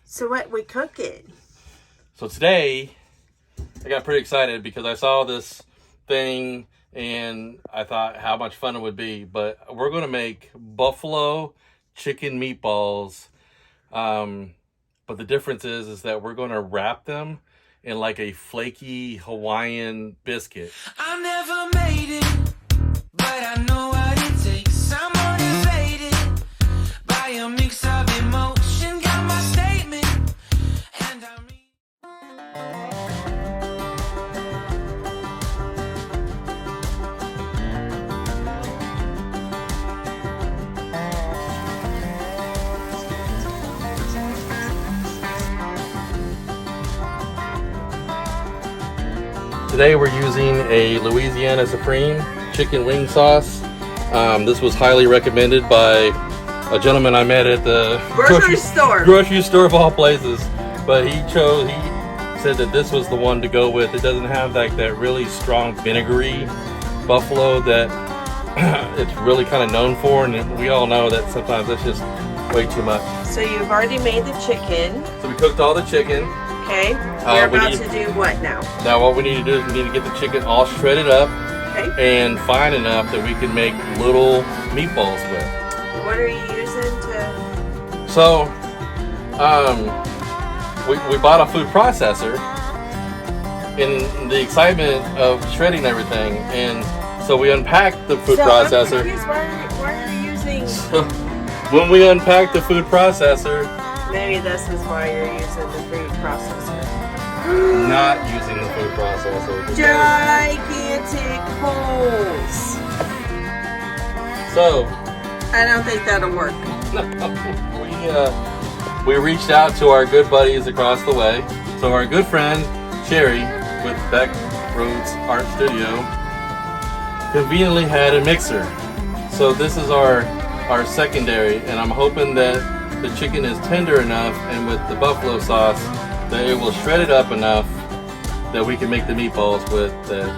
So what we cooking? So today, I got pretty excited because I saw this thing and I thought how much fun it would be. But we're going to make buffalo chicken meatballs. But the difference is that we're going to wrap them in like a flaky Hawaiian biscuit. I never made it, but I know what it takes. I'm motivated by a mix of emotion. Got my statement, and I mean. Today we're using a Louisiana Supreme chicken wing sauce. This was highly recommended by a gentleman I met at the Grocery store. Grocery store of all places. But he said that this was the one to go with. It doesn't have like that really strong vinegary buffalo that it's really kind of known for, and we all know that sometimes that's just way too much. So you've already made the chicken. So we cooked all the chicken. Okay. We're about to do what now? Now what we need to do is we need to get the chicken all shredded up. Okay. And fine enough that we can make little meatballs with. What are you using to? So, we bought a food processor in the excitement of shredding everything, and so we unpacked the food processor. I'm confused. Why are you using? So, when we unpacked the food processor, Maybe this is why you're using the food processor. not using the food processor. because- Gigantic holes. So, I don't think that'll work. we reached out to our good buddies across the way. So our good friend Cherry with Beck Roads Art Studio conveniently had a mixer. So this is our secondary, and I'm hoping that the chicken is tender enough and with the buffalo sauce that it will shred it up enough that we can make the meatballs with that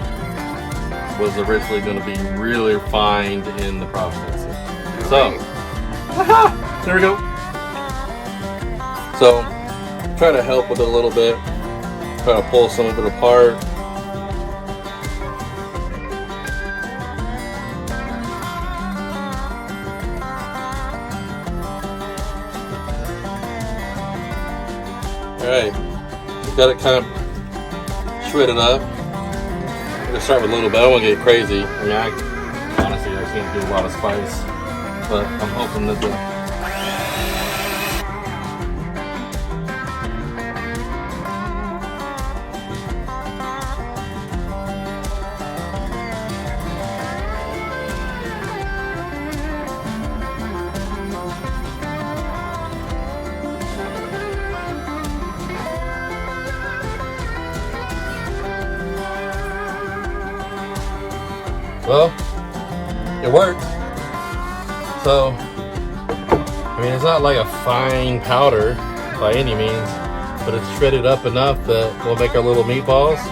was originally going to be really refined in the process. So, there we go. So, try to help with it a little bit. Try to pull some of it apart. Alright, we've got it kind of shredded up. I'm going to start with a little bit. I don't want to get crazy. I mean, honestly, I can't do a lot of spice. But I'm hoping that the well, it worked. So, I mean, it's not like a fine powder by any means, but it's shredded up enough that we'll make our little meatballs.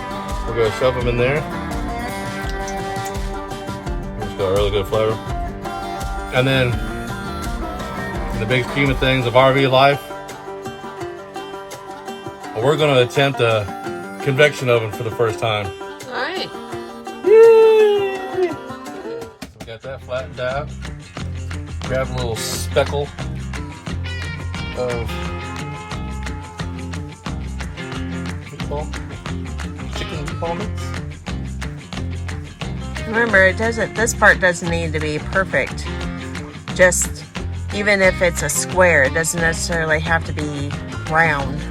We're going to shove them in there. It's got a really good flavor. And then, in the big scheme of things of RV life, we're going to attempt a convection oven for the first time. All right. Yay! So we got that flattened out. Grab a little speckle of chicken meatball mix. Remember, this part doesn't need to be perfect. Just, even if it's a square, it doesn't necessarily have to be round.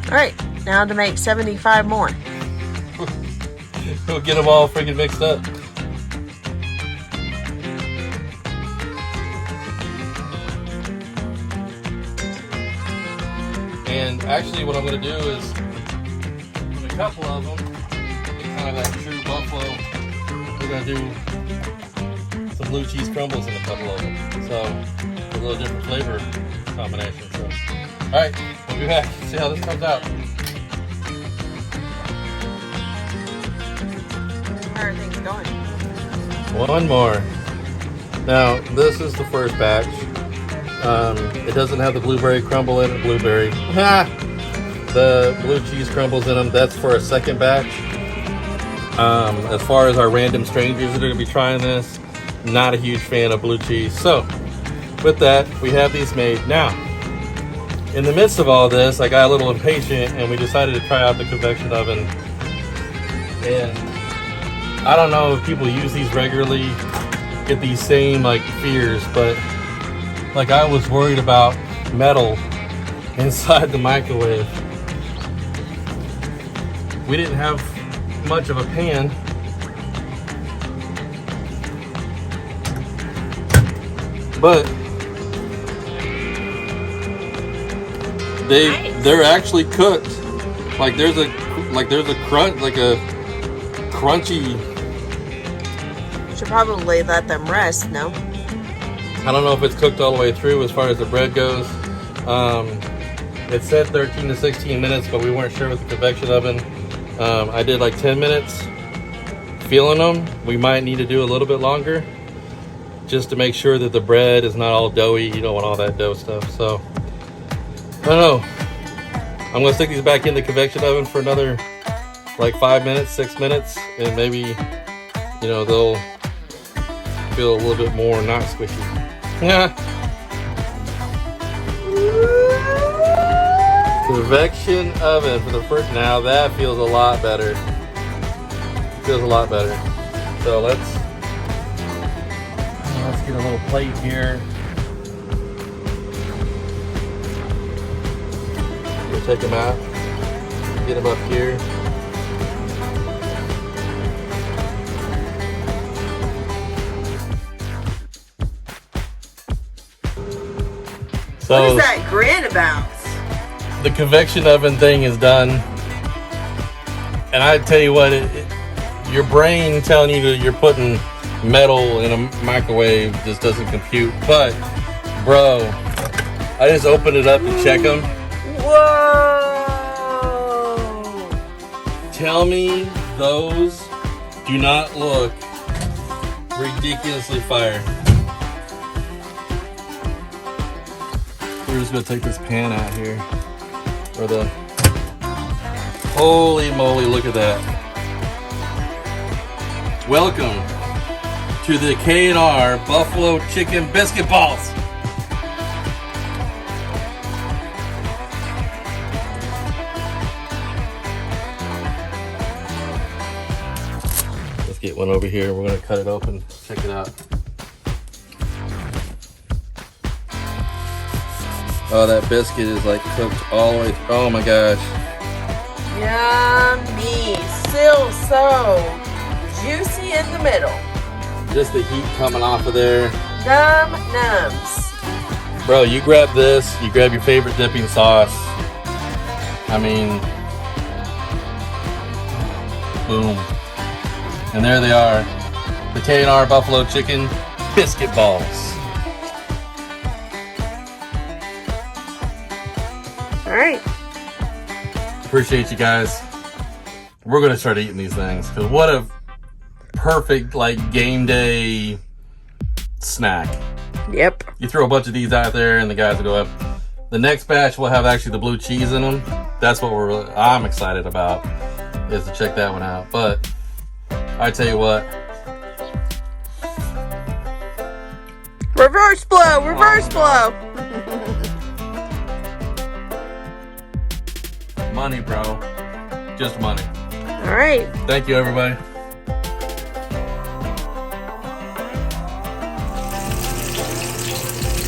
Alright, now to make 75 more. We'll get them all freaking mixed up. And actually what I'm going to do is I'm going to couple of them. Kind of that true buffalo. We're gonna do some blue cheese crumbles in a couple of them. So a little different flavor combination. So, all right, we'll be back. See how this comes out. How are things going? One more. Now, this is the first batch. It doesn't have the blueberry crumble in it. Blueberry. The blue cheese crumbles in them. That's for a second batch. As far as our random strangers that are going to be trying this, not a huge fan of blue cheese. So, with that, we have these made. Now, in the midst of all this, I got a little impatient and we decided to try out the convection oven. And I don't know if people use these regularly, get these same like fears, but like I was worried about metal inside the microwave. We didn't have much of a pan. But they're actually cooked. Like there's a crunch, like a crunchy. Should probably let them rest, no? I don't know if it's cooked all the way through as far as the bread goes. It said 13 to 16 minutes, but we weren't sure with the convection oven. I did like 10 minutes feeling them. We might need to do a little bit longer just to make sure that the bread is not all doughy. You don't want all that dough stuff. So, I don't know. I'm gonna stick these back in the convection oven for another like 5 minutes, 6 minutes, and maybe, you know, they'll feel a little bit more not squishy. Yeah. Convection oven for the first. Now that feels a lot better. Feels a lot better. So let's get a little plate here. We'll take them out. Get them up here. So What is that grin about? the convection oven thing is done, and I tell you what, your brain telling you that you're putting metal in a microwave just doesn't compute. But bro, I just opened it up to check them. Whoa! Tell me those do not look ridiculously fire. We're just gonna take this pan out here. Or the, holy moly, look at that. Welcome to the K&R Buffalo Chicken Biscuit Balls. Let's get one over here. We're gonna cut it open. Check it out. Oh, that biscuit is like cooked all the way through. Oh my gosh. Yummy. Still so juicy in the middle. Just the heat coming off of there. Num nums. Bro, you grab this, you grab your favorite dipping sauce. I mean, boom. And there they are. The K&R Buffalo Chicken Biscuit Balls. All right. Appreciate you guys. We're gonna start eating these things because what a perfect like game day snack. Yep. You throw a bunch of these out there and the guys will go up. The next batch will have actually the blue cheese in them. That's what I'm excited about, is to check that one out. But I tell you what, Reverse blow. Reverse blow. money, bro. Just money. All right. Thank you, everybody.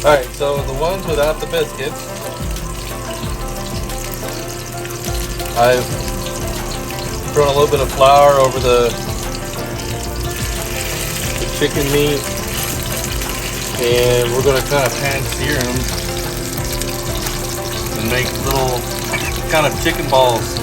All right, so the ones without the biscuits, I've thrown a little bit of flour over the chicken meat, and we're going to kind of pan sear them and make little kind of chicken balls.